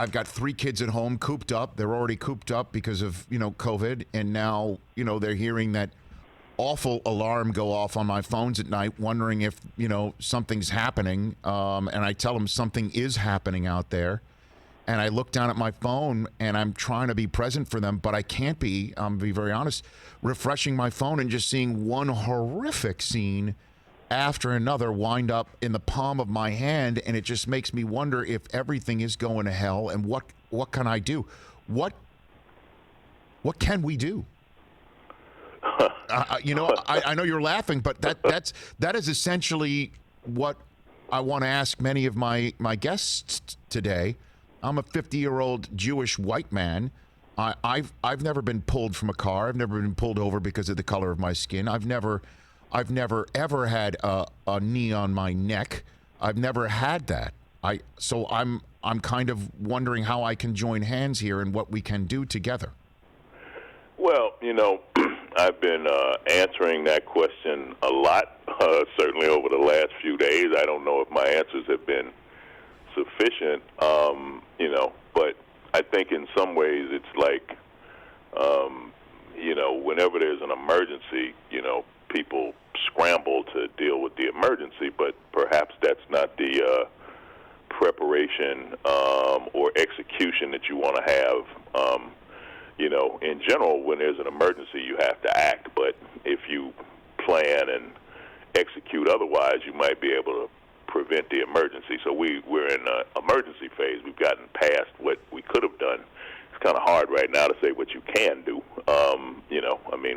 I've got 3 kids at home cooped up. They're already cooped up because of, COVID. And now, they're hearing that awful alarm go off on my phones at night, wondering if, something's happening. And I tell them something is happening out there. And I look down at my phone and I'm trying to be present for them, but I can't be, to be very honest, refreshing my phone and just seeing one horrific scene after another wind up in the palm of my hand. And it just makes me wonder if everything is going to hell and what can I do? What can we do? I know you're laughing, but that is essentially what I want to ask many of my guests today. I'm a 50-year-old Jewish white man. I've never been pulled from a car. I've never been pulled over because of the color of my skin. I've never ever had a knee on my neck. I've never had that. So I'm kind of wondering how I can join hands here and what we can do together. Well, I've been answering that question a lot, certainly over the last few days. I don't know if my answers have been sufficient, but I think in some ways it's like, whenever there's an emergency, people scramble to deal with the emergency, but perhaps that's not the preparation or execution that you want to have. In general, when there's an emergency, you have to act, but if you plan and execute otherwise, you might be able to prevent the emergency. So we're in an emergency phase. We've gotten past what we could have done. It's kind of hard right now to say what you can do.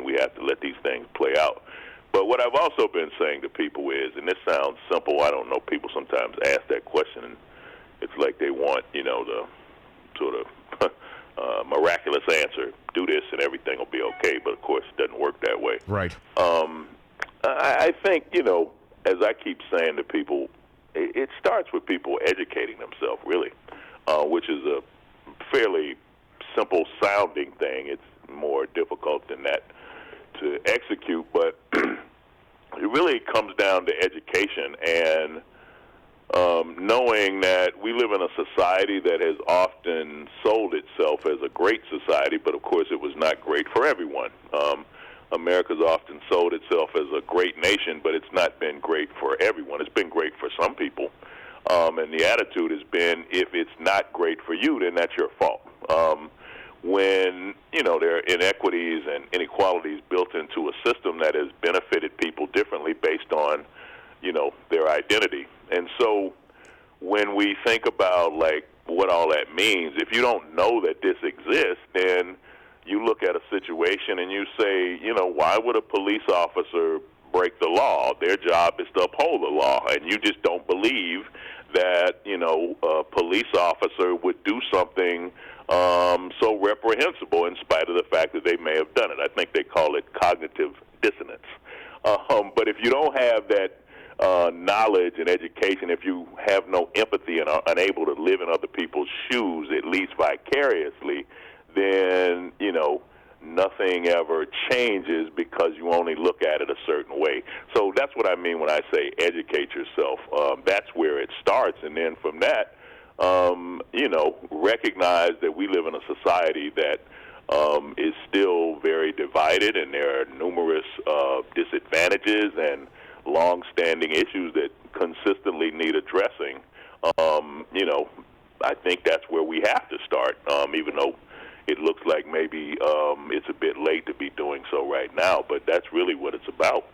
We have to let these things play out. But what I've also been saying to people is, and this sounds simple, I don't know, people sometimes ask that question, and it's like they want, the sort of miraculous answer, do this and everything will be okay, but of course it doesn't work that way. Right. I think, as I keep saying to people, it starts with people educating themselves, really, which is a fairly simple-sounding thing. It's more difficult than that to execute, but it really comes down to education and knowing that we live in a society that has often sold itself as a great society, but of course it was not great for everyone. America's often sold itself as a great nation, but it's not been great for everyone. It's been great for some people. And the attitude has been, if it's not great for you, then that's your fault. When, there are inequities and inequalities built into a system that has benefited people differently based on, their identity. And so when we think about, what all that means, if you don't know that this exists, then you look at a situation and you say, why would a police officer break the law? Their job is to uphold the law, and you just don't believe that, a police officer would do something so reprehensible in spite of the fact that they may have done it. I think they call it cognitive dissonance. But if you don't have that knowledge and education, if you have no empathy and are unable to live in other people's shoes, at least vicariously, then, nothing ever changes because you only look at it a certain way. So that's what I mean when I say educate yourself. That's where it starts. And then from that, recognize that we live in a society that is still very divided, and there are numerous disadvantages and long-standing issues that consistently need addressing. I think that's where we have to start, even though it looks like maybe it's a bit late to be doing so right now, but that's really what it's about.